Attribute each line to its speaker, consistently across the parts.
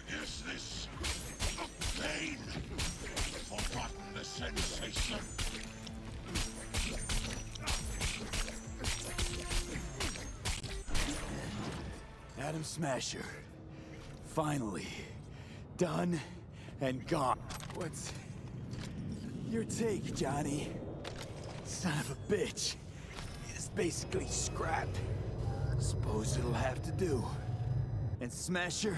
Speaker 1: Is this the pain? Forgotten the sensation.
Speaker 2: Atom Smasher. Finally. Done and gone. What's your take, Johnny? Son of a bitch. It's basically scrapped. Suppose it'll have to do. And Smasher,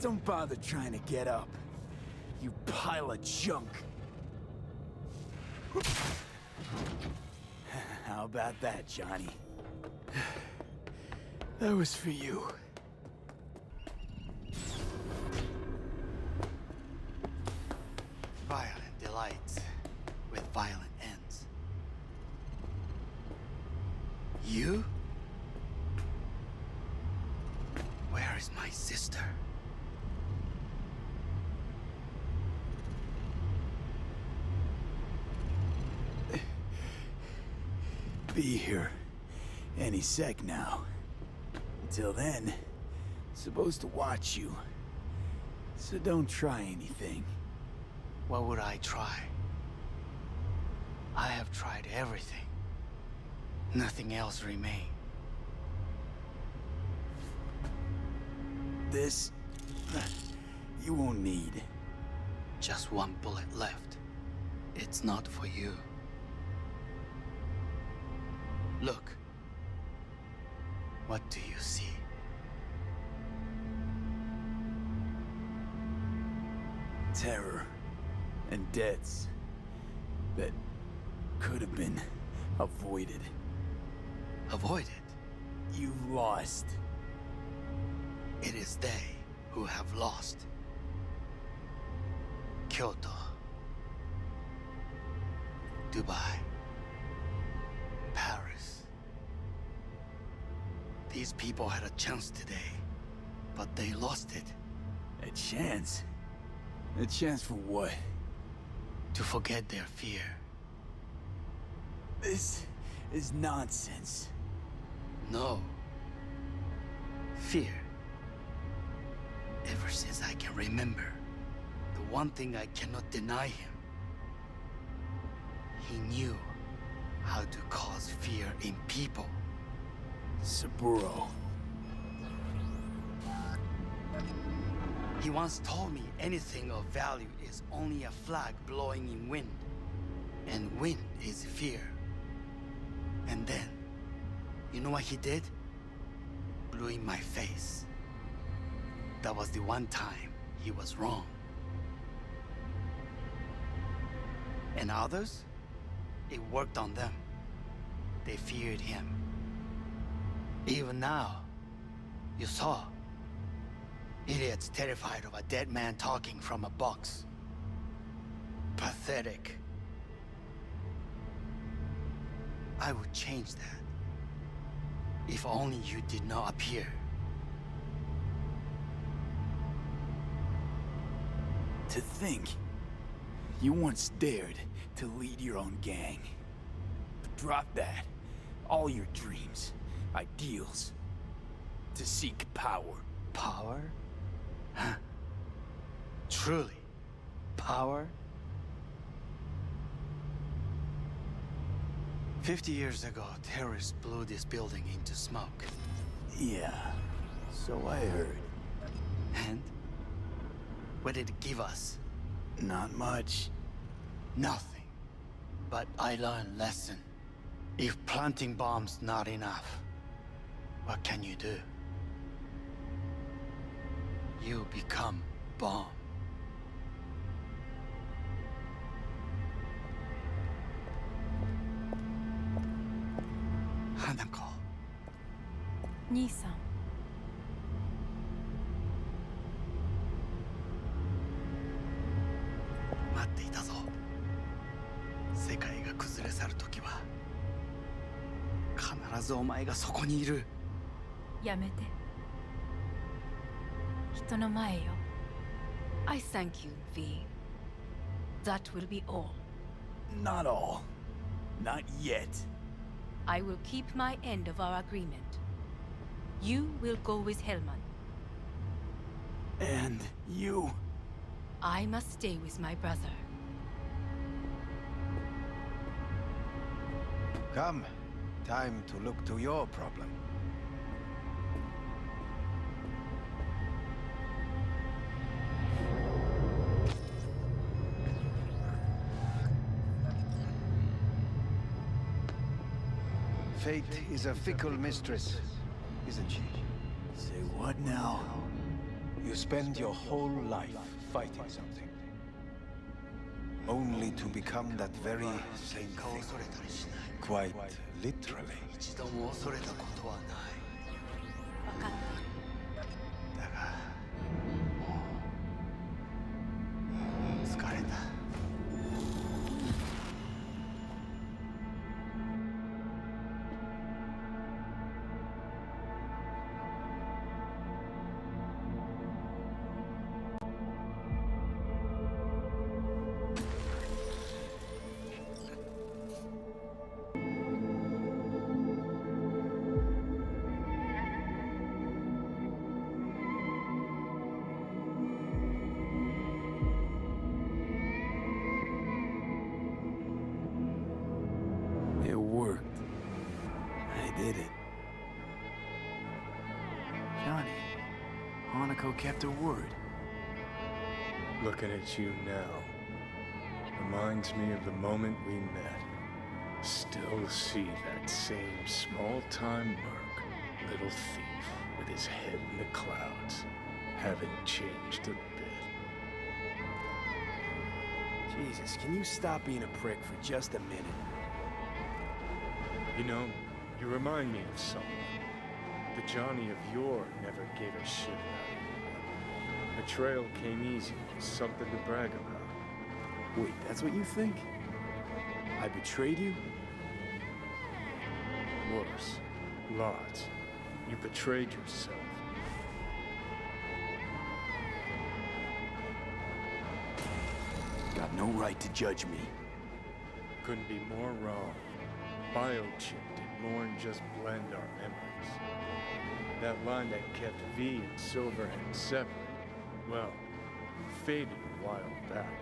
Speaker 2: don't bother trying to get up. You pile of junk. How about that, Johnny? That was for you.
Speaker 3: Violent delights with violent ends. You? Where is my sister?
Speaker 2: Be here any sec now. Until then, supposed to watch you. So don't try anything.
Speaker 3: What would I try? I have tried everything. Nothing else remains.
Speaker 2: This, you won't need.
Speaker 3: Just one bullet left. It's not for you. Look. What do you see?
Speaker 2: Terror and deaths that could have been avoided.
Speaker 3: Avoided.
Speaker 2: You've lost.
Speaker 3: It is they who have lost. Kyoto. Dubai. Paris. These people had a chance today, but they lost it.
Speaker 2: A chance? A chance for what?
Speaker 3: To forget their fear.
Speaker 2: This is nonsense.
Speaker 3: No. Fear. Ever since I can remember, the one thing I cannot deny him. He knew how to cause fear in people.
Speaker 2: Saburo.
Speaker 3: He once told me anything of value is only a flag blowing in wind. And wind is fear. And then, you know what he did? Blew in my face. That was the one time he was wrong. And others? It worked on them. They feared him. Even now, you saw. Idiots terrified of a dead man talking from a box. Pathetic. I would change that. If only you did not appear.
Speaker 2: To think, you once dared to lead your own gang. But drop that. All your dreams, ideals, to seek power.
Speaker 3: Power? Huh. Truly, power? 50 years ago, terrorists blew this building into smoke.
Speaker 2: Yeah, so I heard.
Speaker 3: And? What did it give us?
Speaker 2: Not much.
Speaker 3: Nothing. But I learned a lesson. If planting bombs not enough, what can you do? You become bomb. Hanako.
Speaker 4: 兄さん。
Speaker 3: 待っていたぞ。世界が崩れ去る時は必ずお前がそこにいる。
Speaker 4: やめて。人の前よ。I thank you, V. That will be all.
Speaker 2: Not all. Not yet.
Speaker 4: I will keep my end of our agreement. You will go with Hellman.
Speaker 2: And you?
Speaker 4: I must stay with my brother.
Speaker 5: Come. Time to look to your problem. Fate is a fickle mistress, isn't she?
Speaker 2: Say what now?
Speaker 5: You spend your whole life fighting something. Only to become that very same
Speaker 3: 顔を
Speaker 5: thing.
Speaker 3: 恐れたりしない。
Speaker 5: Quite literally.
Speaker 3: 一度も恐れたことはない。
Speaker 4: 分かった。
Speaker 3: だが、もう疲れた。
Speaker 2: It worked. I did it. Johnny, Hanako kept her word.
Speaker 6: Looking at you now reminds me of the moment we met. Still see that same small-time merc, little thief with his head in the clouds. Haven't changed a bit.
Speaker 2: Jesus, can you stop being a prick for just a minute?
Speaker 6: You know, you remind me of someone. The Johnny of yore never gave a shit about anyone. Betrayal came easy, something to brag about.
Speaker 2: Wait, that's what you think? I betrayed you?
Speaker 6: Worse. Lots. You betrayed yourself.
Speaker 2: Got no right to judge me.
Speaker 6: Couldn't be more wrong. Biochip did more than just blend our memories. That line that kept V and Silverhand separate, well, faded a while back.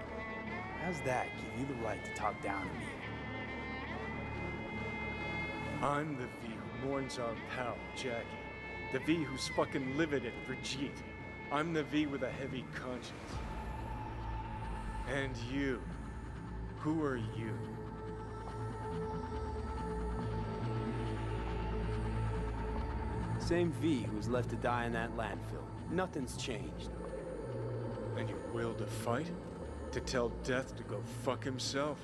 Speaker 2: How's that give you the right to talk down to me?
Speaker 6: I'm the V who mourns our pal, Jackie. The V who's fucking livid at Brigitte. I'm the V with a heavy conscience. And you. Who are you?
Speaker 2: Same V who was left to die in that landfill. Nothing's changed.
Speaker 6: And your will to fight? To tell Death to go fuck himself?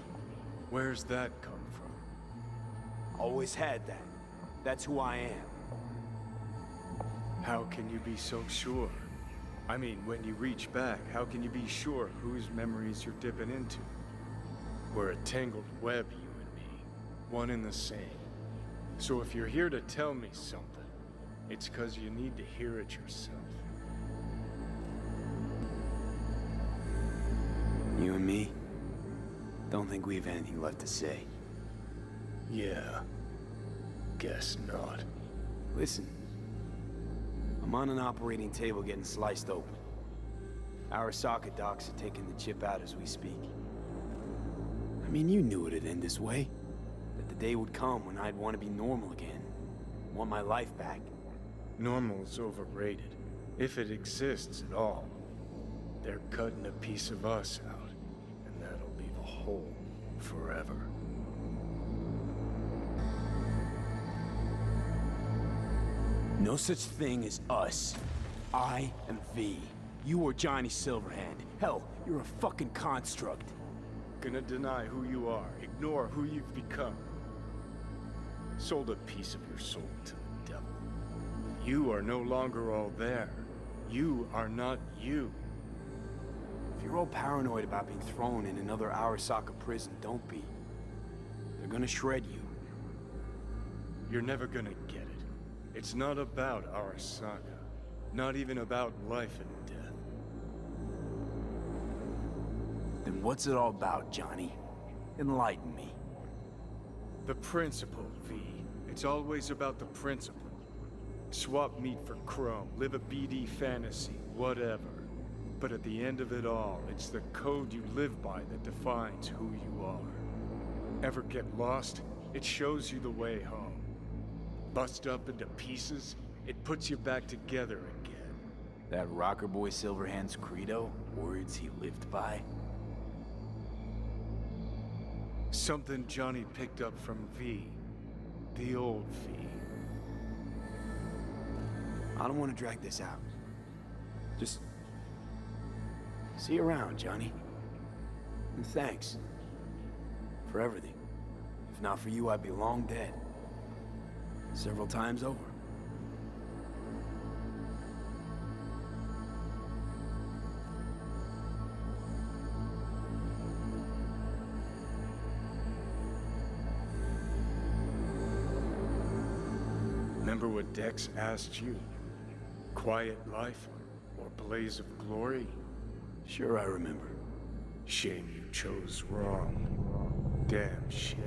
Speaker 6: Where's that come from?
Speaker 2: Always had that. That's who I am.
Speaker 6: How can you be so sure? I mean, when you reach back, how can you be sure whose memories you're dipping into? We're a tangled web, you and me. One and the same. So if you're here to tell me something, it's 'cause you need to hear it yourself.
Speaker 2: You and me? Don't think we have anything left to say.
Speaker 6: Yeah. Guess not.
Speaker 2: Listen. I'm on an operating table getting sliced open. Arasaka docs are taking the chip out as we speak. I mean, you knew it'd end this way. That the day would come when I'd want to be normal again. Want my life back.
Speaker 6: Normal's overrated. If it exists at all. They're cutting a piece of us out, and that'll leave a hole forever.
Speaker 2: No such thing as us. I am V. You are Johnny Silverhand. Hell, you're a fucking construct.
Speaker 6: Gonna deny who you are, ignore who you've become. Sold a piece of your soul to the devil. You are no longer all there. You are not you.
Speaker 2: If you're all paranoid about being thrown in another Arasaka prison, don't be. They're gonna shred you.
Speaker 6: You're never gonna get it. It's not about Arasaka. Not even about life and death.
Speaker 2: Then what's it all about, Johnny? Enlighten me.
Speaker 6: The principle, V. It's always about the principle. Swap meat for chrome, live a BD fantasy, whatever. But at the end of it all, it's the code you live by that defines who you are. Ever get lost? It shows you the way home. Bust up into pieces, it puts you back together again.
Speaker 2: That rocker boy Silverhand's credo? Words he lived by?
Speaker 6: Something Johnny picked up from V. The old V.
Speaker 2: I don't want to drag this out. Just... see you around, Johnny. And thanks. For everything. If not for you, I'd be long dead. Several times over.
Speaker 6: Remember what Dex asked you? Quiet life or blaze of glory?
Speaker 2: Sure I remember.
Speaker 6: Shame you chose wrong. Damn shame.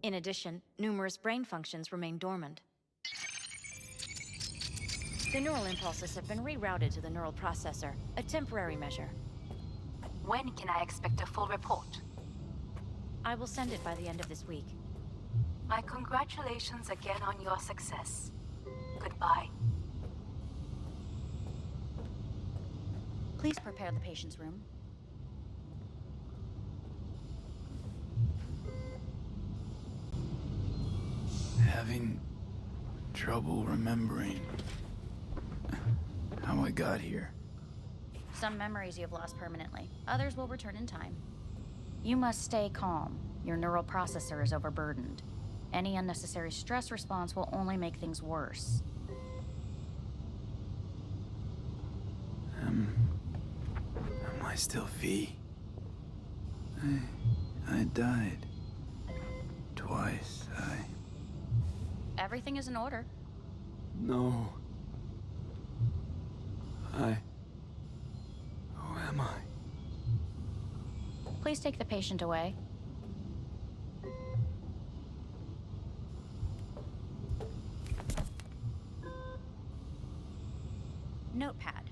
Speaker 7: In addition, numerous brain functions remain dormant. The neural impulses have been rerouted to the neural processor, a temporary measure.
Speaker 4: When can I expect a full report?
Speaker 7: I will send it by the end of this week.
Speaker 4: My congratulations again on your success. Goodbye.
Speaker 7: Please prepare the patient's room.
Speaker 2: Having trouble remembering how I got here.
Speaker 8: Some memories you have lost permanently. Others will return in time. You must stay calm. Your neural processor is overburdened. Any unnecessary stress response will only make things worse.
Speaker 2: Am I still V? I died. Twice.
Speaker 8: Everything is in order.
Speaker 2: No. Who am I?
Speaker 8: Please take the patient away. Notepad.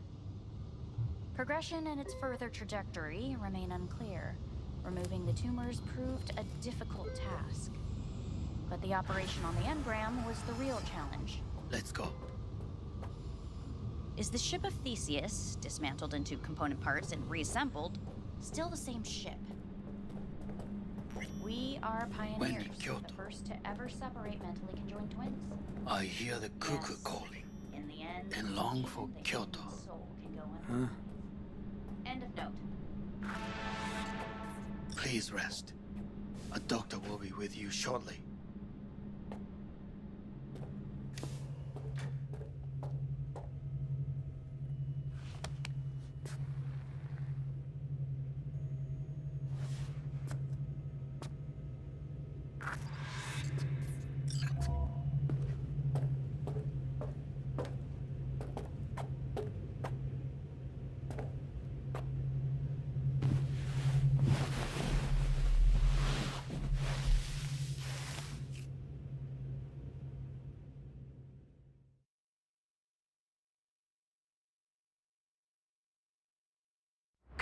Speaker 8: Progression and its further trajectory remain unclear. Removing the tumors proved a difficult task. But the operation on the engram was the real challenge.
Speaker 3: Let's go.
Speaker 8: Is the ship of Theseus, dismantled into component parts and reassembled, still the same ship? We are pioneers,
Speaker 3: Kyoto.
Speaker 8: the first to ever separate mentally conjoined twins.
Speaker 3: I hear the cuckoo
Speaker 8: Yes.
Speaker 3: calling.
Speaker 8: In the end,
Speaker 3: And long for
Speaker 8: the
Speaker 3: Kyoto.
Speaker 8: human soul can go
Speaker 2: Huh?
Speaker 8: on. End of note.
Speaker 3: Please rest. A doctor will be with you shortly.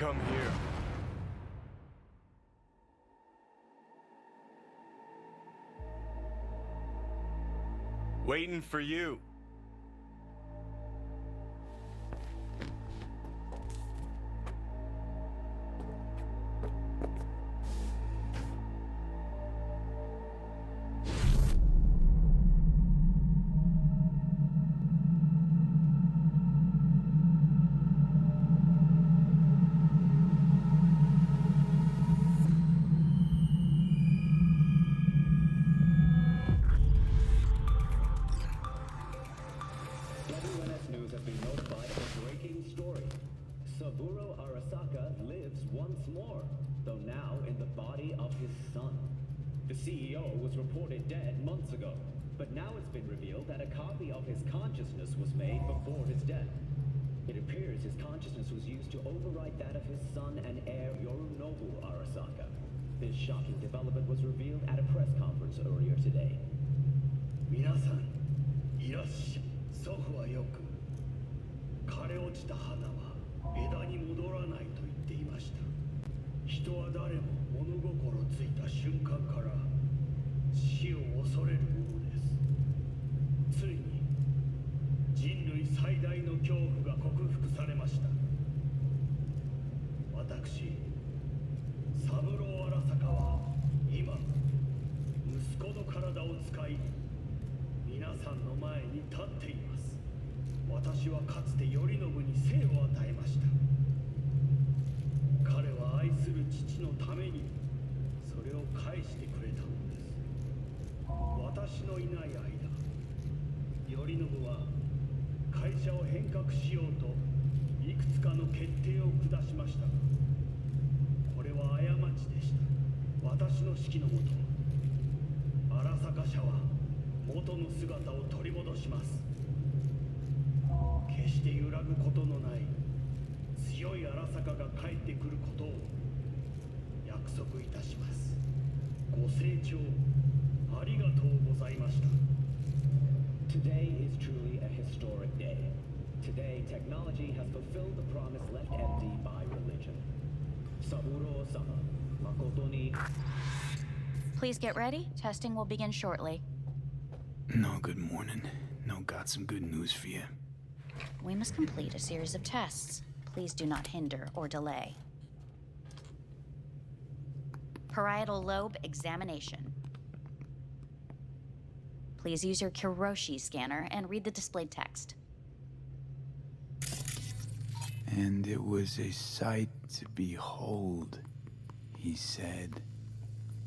Speaker 6: Come here. Waiting for you.
Speaker 9: IWNS News has been notified of a breaking story. Saburo Arasaka lives once more, though now in the body of his son. The CEO was reported dead months ago, but now it's been revealed that a copy of his consciousness was made before his death. It appears his consciousness was used to overwrite that of his son and heir Yorunobu Arasaka. This shocking development was revealed at a press conference earlier today.
Speaker 10: 皆さん、いらっしゃい。祖父はよく、枯れ落ちた花は枝に戻らないと言っていました。人は誰も物心ついた瞬間から死を恐れるものです。ついに人類最大の恐怖が克服されました。私、三郎荒坂は今、息子の体を使い、皆さんの前に立っています。私はかつて頼信に生を与えました。彼は愛する父のためにそれを返してくれたのです。私のいない間、頼信は会社を変革しようといくつかの決定を下しました。これは過ちでした。私の指揮のもと、荒坂社は元の姿を取り戻します。決して揺らぐことのない強い荒坂が帰ってくることを約束いたします。ご清聴ありがとうございました。
Speaker 9: Today is truly a historic day. Today, technology has fulfilled the promise left empty by religion. Saburo-sama, makoto ni...
Speaker 8: Please get ready. Testing will begin shortly.
Speaker 2: No, good morning. No, got some good news for you.
Speaker 8: We must complete a series of tests. Please do not hinder or delay. Parietal lobe examination. Please use your Kiroshi scanner and read the displayed text.
Speaker 2: And it was a sight to behold, he said,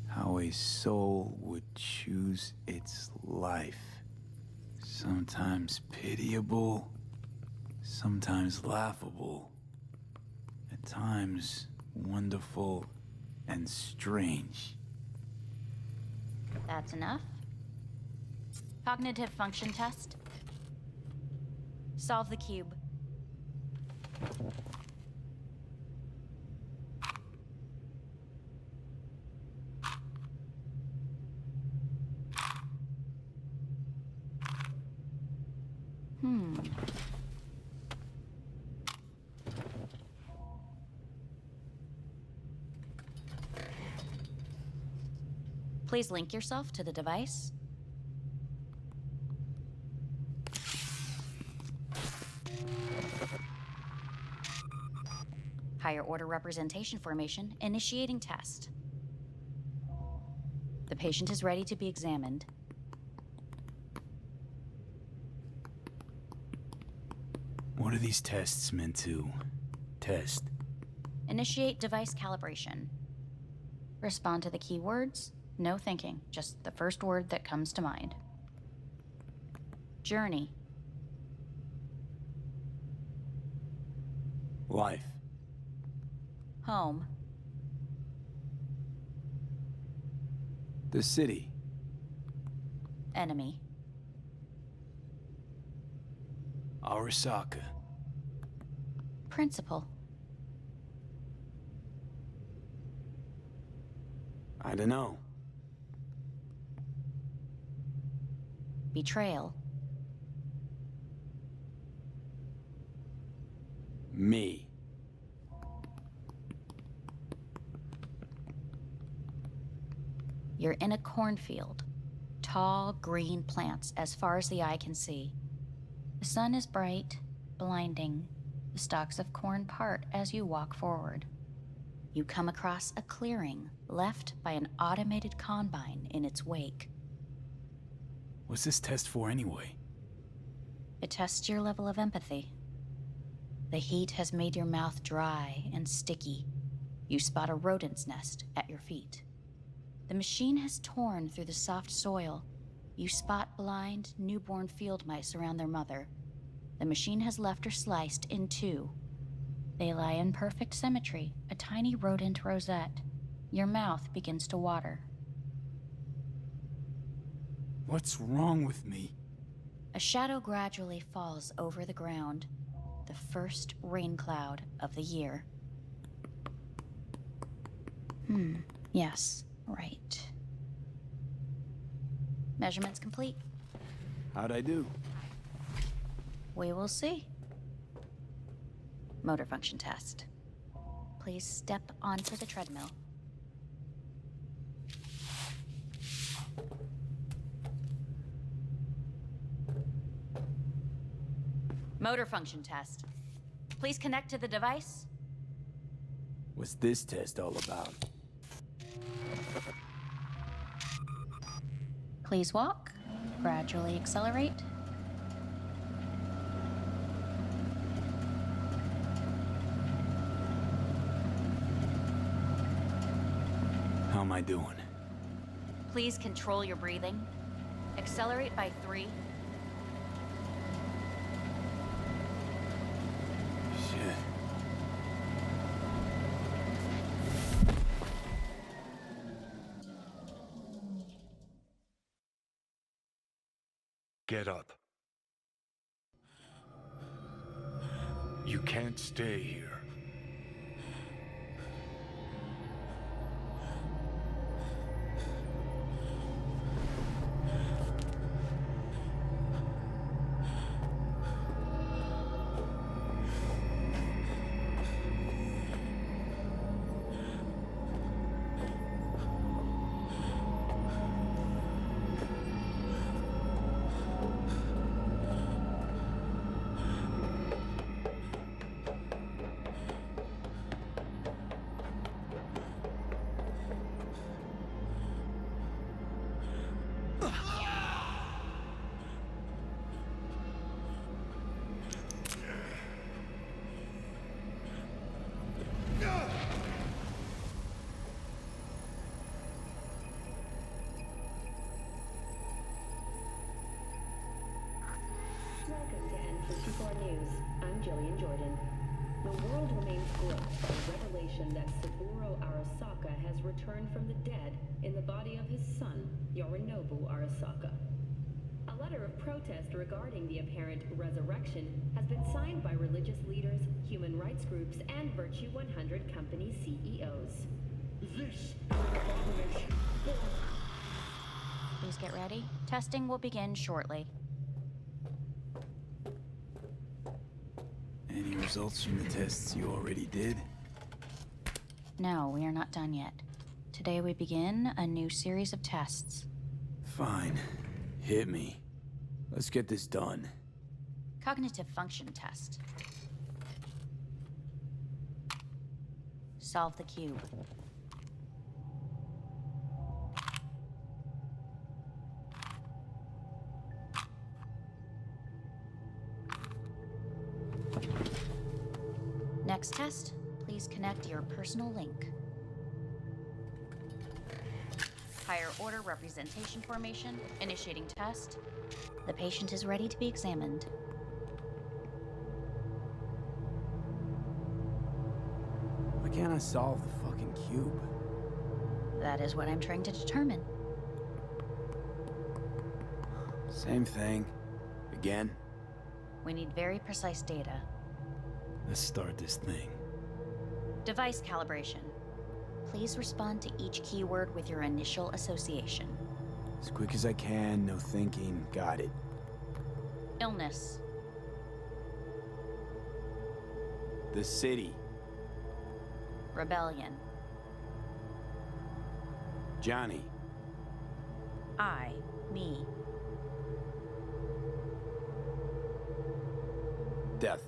Speaker 2: how a soul would choose its life. Sometimes pitiable, sometimes laughable, at times wonderful and strange.
Speaker 8: That's enough. Cognitive function test. Solve the cube. Please link yourself to the device. Higher order representation formation, initiating test. The patient is ready to be examined.
Speaker 2: What are these tests meant to test?
Speaker 8: Initiate device calibration. Respond to the keywords. No thinking, just the first word that comes to mind. Journey.
Speaker 2: Life.
Speaker 8: Home.
Speaker 2: The city.
Speaker 8: Enemy.
Speaker 2: Arasaka.
Speaker 8: Principal.
Speaker 2: I don't know.
Speaker 8: Betrayal.
Speaker 2: Me.
Speaker 8: You're in a cornfield. Tall, green plants as far as the eye can see. The sun is bright, blinding. The stalks of corn part as you walk forward. You come across a clearing left by an automated combine in its wake.
Speaker 2: What's this test for anyway?
Speaker 8: It tests your level of empathy. The heat has made your mouth dry and sticky. You spot a rodent's nest at your feet. The machine has torn through the soft soil. You spot blind, newborn field mice around their mother. The machine has left her sliced in two. They lie in perfect symmetry, a tiny rodent rosette. Your mouth begins to water.
Speaker 2: What's wrong with me?
Speaker 8: A shadow gradually falls over the ground, the first rain cloud of the year. Yes, right. Measurements complete.
Speaker 2: How'd I do?
Speaker 8: We will see. Motor function test. Please step onto the treadmill. Motor function test. Please connect to the device.
Speaker 2: What's this test all about?
Speaker 8: Please walk. Gradually accelerate.
Speaker 2: How am I doing?
Speaker 8: Please control your breathing. Accelerate by 3.
Speaker 2: Shit.
Speaker 6: Get up. You can't stay here.
Speaker 11: Welcome to N54 News. I'm Jillian Jordan. The world remains gripped by the revelation that Saburo Arasaka has returned from the dead in the body of his son, Yorinobu Arasaka. A letter of protest regarding the apparent resurrection has been signed by religious leaders, human rights groups, and Virtue 100 company CEOs.
Speaker 10: This is an abomination.
Speaker 8: Please get ready. Testing will begin shortly.
Speaker 2: Any results from the tests you already did?
Speaker 8: No, we are not done yet. Today we begin a new series of tests.
Speaker 2: Fine. Hit me. Let's get this done.
Speaker 8: Cognitive function test. Solve the cube. Next test, please connect your personal link. Higher order representation formation, initiating test. The patient is ready to be examined.
Speaker 2: Why can't I solve the fucking cube?
Speaker 8: That is what I'm trying to determine.
Speaker 2: Same thing. Again?
Speaker 8: We need very precise data.
Speaker 2: Let's start this thing.
Speaker 8: Device calibration. Please respond to each keyword with your initial association.
Speaker 2: As quick as I can, no thinking. Got it.
Speaker 8: Illness.
Speaker 2: The city.
Speaker 8: Rebellion.
Speaker 2: Johnny.
Speaker 8: I, me.
Speaker 2: Death.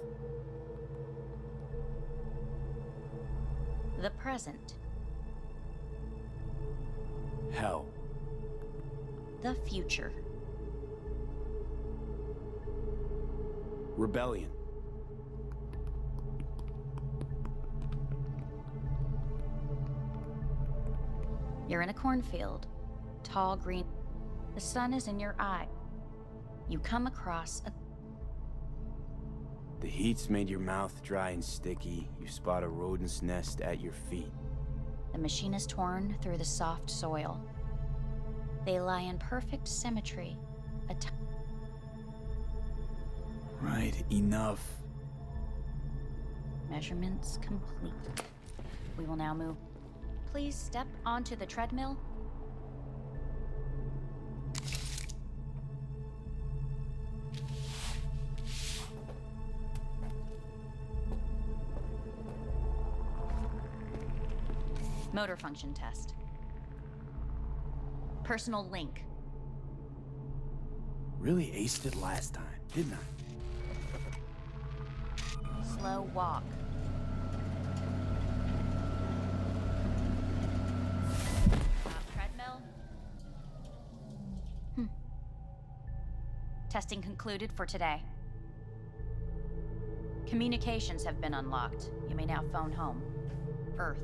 Speaker 8: The present.
Speaker 2: Hell.
Speaker 8: The future.
Speaker 2: Rebellion.
Speaker 8: You're in a cornfield. Tall green. The sun is in your eye. You come across a...
Speaker 2: The heat's made your mouth dry and sticky. You spot a rodent's nest at your feet.
Speaker 8: The machine is torn through the soft soil. They lie in perfect symmetry.
Speaker 2: Right, enough.
Speaker 8: Measurements complete. We will now move. Please step onto the treadmill. Motor function test. Personal link.
Speaker 2: Really aced it last time, didn't I?
Speaker 8: Slow walk. Treadmill. Testing concluded for today. Communications have been unlocked. You may now phone home. Earth.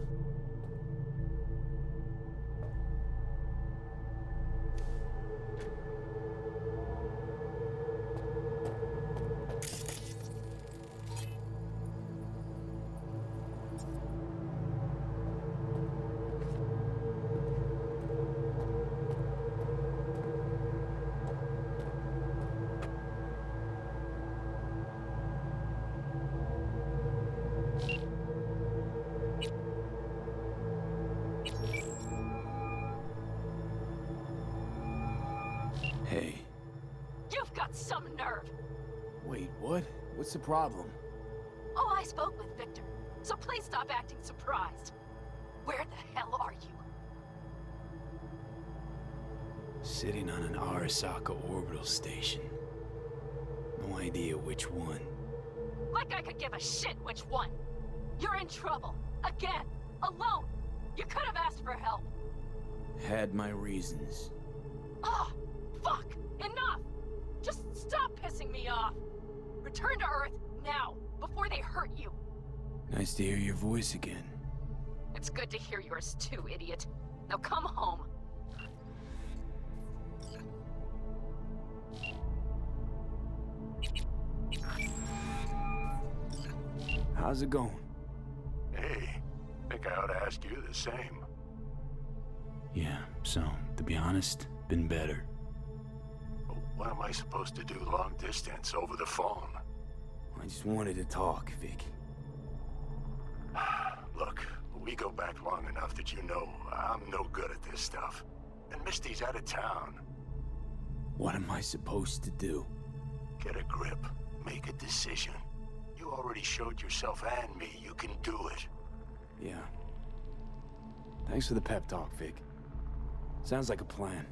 Speaker 2: Hey.
Speaker 12: You've got some nerve!
Speaker 2: Wait, what? What's the problem?
Speaker 12: Oh, I spoke with Victor, so please stop acting surprised. Where the hell are you?
Speaker 2: Sitting on an Arasaka orbital station. No idea which one.
Speaker 12: Like I could give a shit which one! You're in trouble! Again! Alone! You could have asked for help!
Speaker 2: Had my reasons.
Speaker 12: Oh, fuck! Enough! Just stop pissing me off! Return to Earth, now, before they hurt you!
Speaker 2: Nice to hear your voice again.
Speaker 12: It's good to hear yours too, idiot. Now come home.
Speaker 2: How's it going?
Speaker 1: Hey, think I ought to ask you the same.
Speaker 2: Yeah, so, to be honest, been better.
Speaker 1: What am I supposed to do long distance over the phone?
Speaker 2: I just wanted to talk, Vic.
Speaker 1: Look, we go back long enough that you know I'm no good at this stuff. And Misty's out of town.
Speaker 2: What am I supposed to do?
Speaker 1: Get a grip. Make a decision. You already showed yourself and me you can do it.
Speaker 2: Yeah. Thanks for the pep talk, Vic. Sounds like a plan.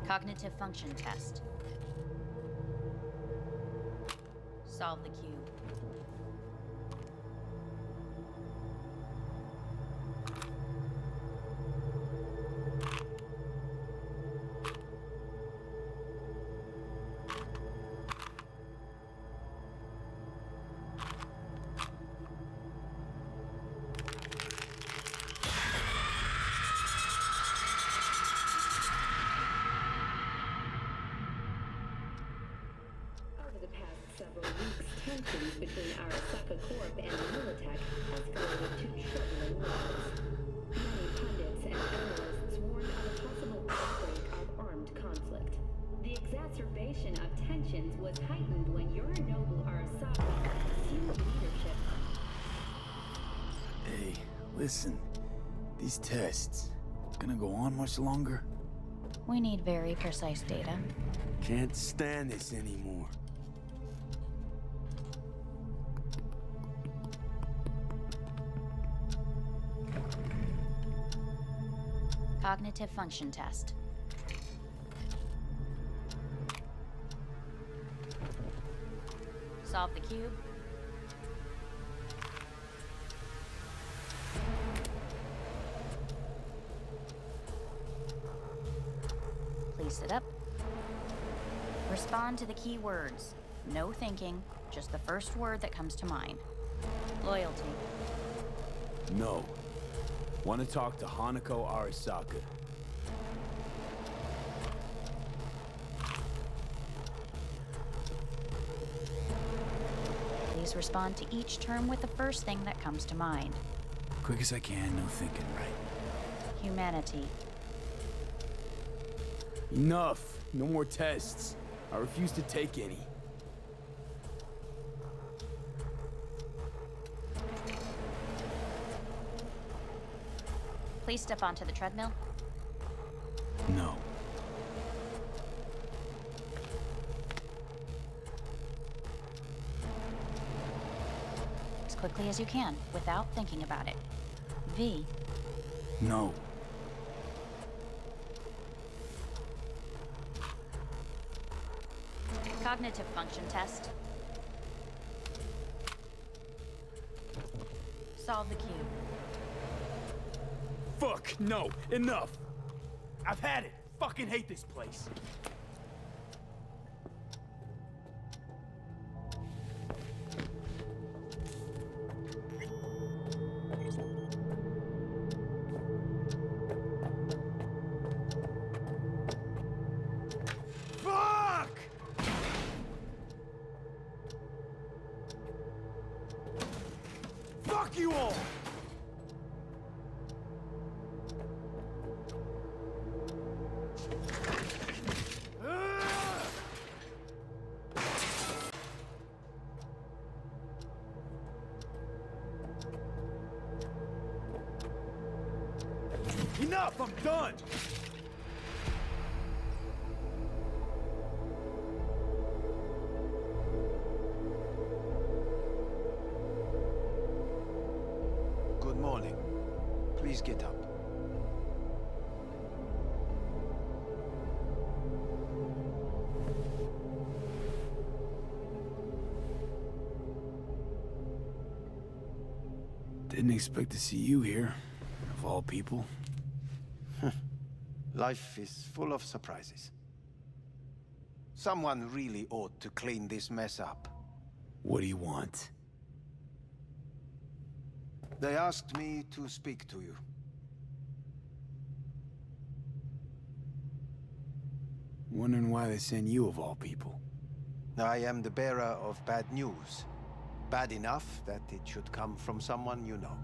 Speaker 8: Cognitive function test. Solve the cube.
Speaker 11: Tensions between Arasaka Corp and Militech escalated to troubling levels. Many pundits and analysts warned of a possible outbreak of armed conflict. The exacerbation of tensions was heightened when Yorinobu Arasaka assumed leadership.
Speaker 2: Hey, listen. These tests, gonna go on much longer?
Speaker 8: We need very precise data.
Speaker 2: Can't stand this anymore.
Speaker 8: Cognitive function test. Solve the cube. Please sit up. Respond to the key words. No thinking, just the first word that comes to mind. Loyalty.
Speaker 2: No. Want to talk to Hanako Arasaka.
Speaker 8: Please respond to each term with the first thing that comes to mind.
Speaker 2: Quick as I can, no thinking, right?
Speaker 8: Humanity.
Speaker 2: Enough! No more tests. I refuse to take any.
Speaker 8: Please step onto the treadmill.
Speaker 2: No.
Speaker 8: As quickly as you can, without thinking about it. V.
Speaker 2: No.
Speaker 8: Cognitive function test. Solve the cube.
Speaker 2: Fuck, no, enough! I've had it! Fucking hate this place! Fuck! Fuck you all! Enough! I'm done!
Speaker 5: Good morning. Please get up.
Speaker 2: Didn't expect to see you here, of all people.
Speaker 5: Life is full of surprises. Someone really ought to clean this mess up.
Speaker 2: What do you want?
Speaker 5: They asked me to speak to you.
Speaker 2: Wondering why they sent you of all people.
Speaker 5: I am the bearer of bad news. Bad enough that it should come from someone you know.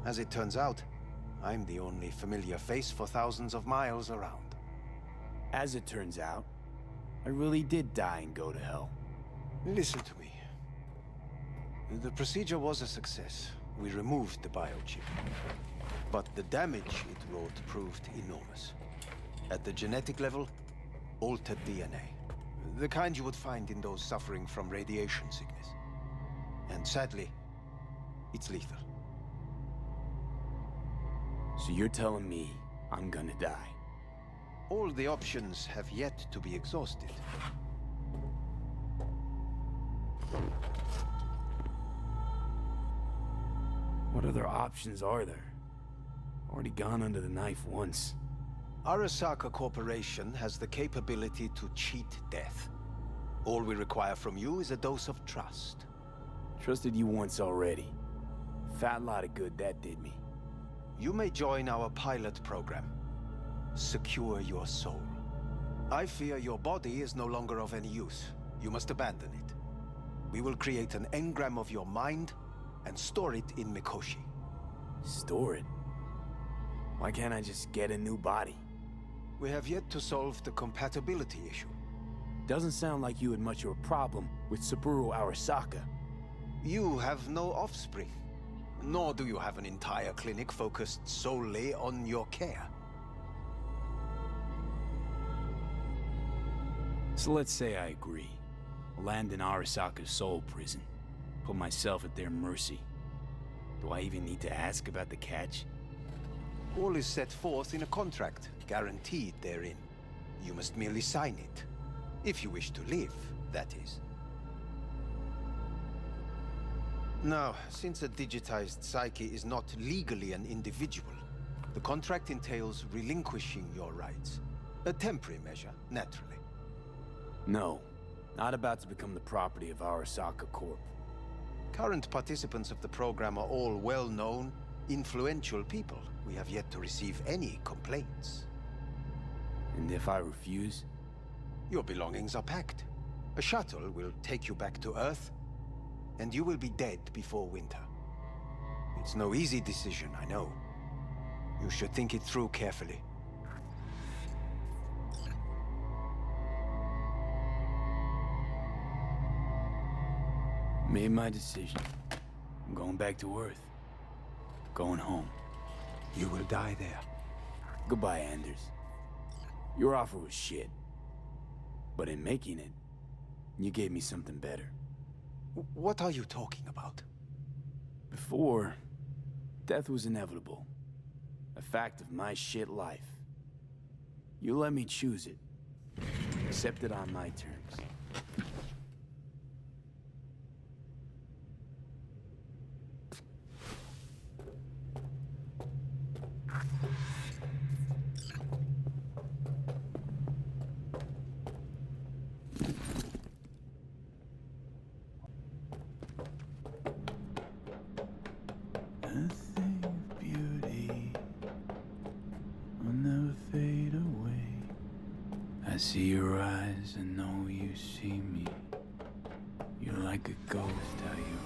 Speaker 5: As it turns out, I'm the only familiar face for thousands of miles around.
Speaker 2: As it turns out, I really did die and go to hell.
Speaker 5: Listen to me. The procedure was a success. We removed the biochip. But the damage it wrought proved enormous. At the genetic level, altered DNA. The kind you would find in those suffering from radiation sickness. And sadly, it's lethal.
Speaker 2: So you're telling me I'm gonna die?
Speaker 5: All the options have yet to be exhausted.
Speaker 2: What other options are there? Already gone under the knife once.
Speaker 5: Arasaka Corporation has the capability to cheat death. All we require from you is a dose of trust.
Speaker 2: Trusted you once already. Fat lot of good that did me.
Speaker 5: You may join our pilot program. Secure your soul. I fear your body is no longer of any use. You must abandon it. We will create an engram of your mind and store it in Mikoshi.
Speaker 2: Store it? Why can't I just get a new body?
Speaker 5: We have yet to solve the compatibility issue.
Speaker 2: Doesn't sound like you had much of a problem with Saburo Arasaka.
Speaker 5: You have no offspring. Nor do you have an entire clinic focused solely on your care.
Speaker 2: So let's say I agree. Land in Arasaka's soul prison. Put myself at their mercy. Do I even need to ask about the catch?
Speaker 5: All is set forth in a contract, guaranteed therein. You must merely sign it. If you wish to live, that is. Now, since a digitized psyche is not legally an individual, the contract entails relinquishing your rights. A temporary measure, naturally.
Speaker 2: No. Not about to become the property of Arasaka Corp.
Speaker 5: Current participants of the program are all well-known, influential people. We have yet to receive any complaints.
Speaker 2: And if I refuse?
Speaker 5: Your belongings are packed. A shuttle will take you back to Earth, and you will be dead before winter. It's no easy decision, I know. You should think it through carefully.
Speaker 2: Made my decision. I'm going back to Earth. Going home.
Speaker 5: You will die there.
Speaker 2: Goodbye, Anders. Your offer was shit. But in making it, you gave me something better.
Speaker 5: What are you talking about?
Speaker 2: Before, death was inevitable. A fact of my shit life. You let me choose it. Accept it on my terms. Nothing of beauty will never fade away. I see your eyes and know you see me. You're like a ghost, how you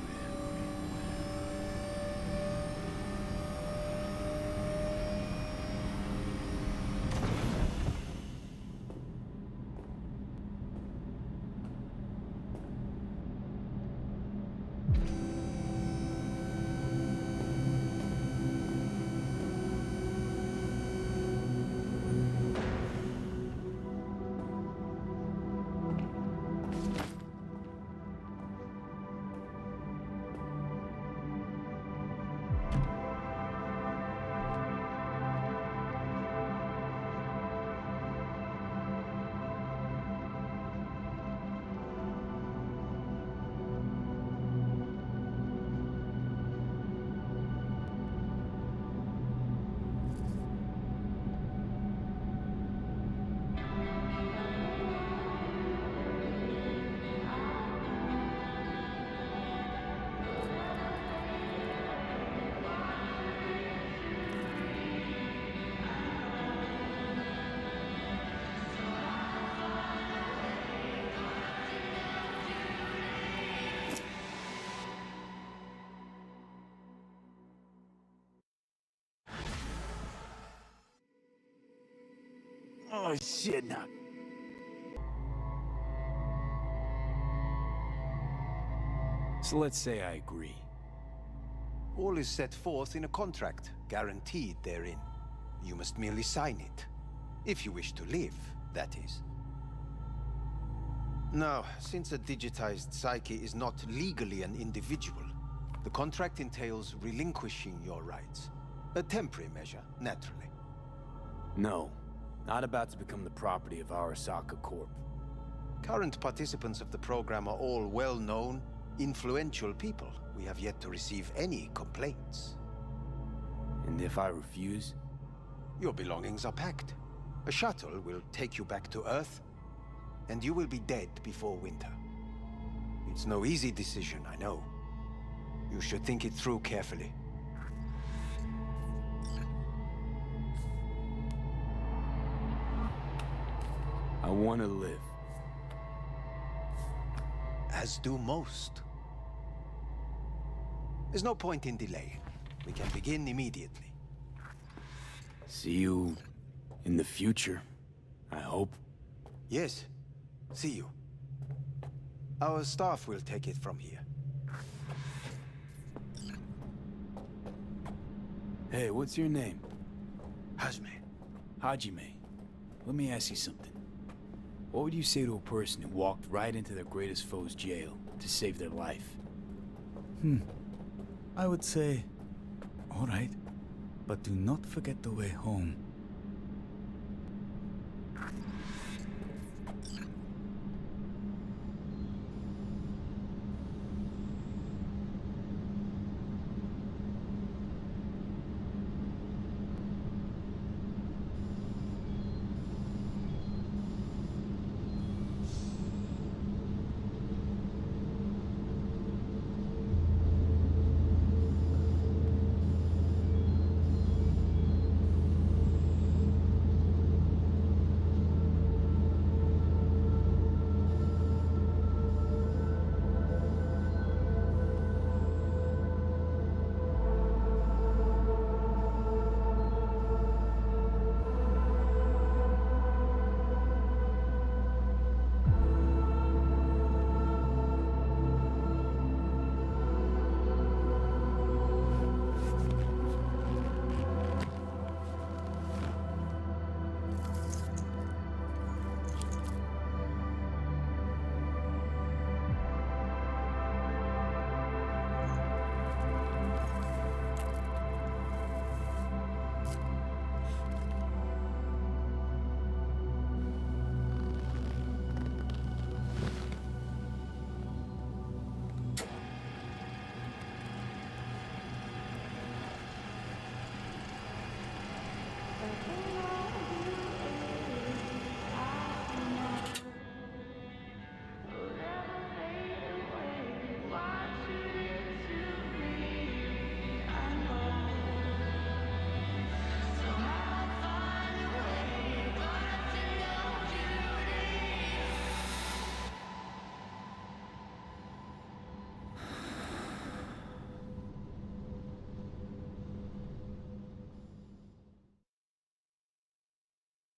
Speaker 2: Oh shit, now. So let's say I agree.
Speaker 5: All is set forth in a contract, guaranteed therein. You must merely sign it. If you wish to live, that is. Now, since a digitized psyche is not legally an individual, the contract entails relinquishing your rights. A temporary measure, naturally.
Speaker 2: No. Not about to become the property of Arasaka Corp.
Speaker 5: Current participants of the program are all well-known, influential people. We have yet to receive any complaints.
Speaker 2: And if I refuse?
Speaker 5: Your belongings are packed. A shuttle will take you back to Earth, and you will be dead before winter. It's no easy decision, I know. You should think it through carefully.
Speaker 2: I want to live.
Speaker 5: As do most. There's no point in delaying. We can begin immediately.
Speaker 2: See you in the future, I hope.
Speaker 5: Yes. See you. Our staff will take it from here.
Speaker 2: Hey, what's your name?
Speaker 5: Hajime.
Speaker 2: Hajime. Let me ask you something. What would you say to a person who walked right into their greatest foe's jail to save their life?
Speaker 13: I would say, all right, but do not forget the way home.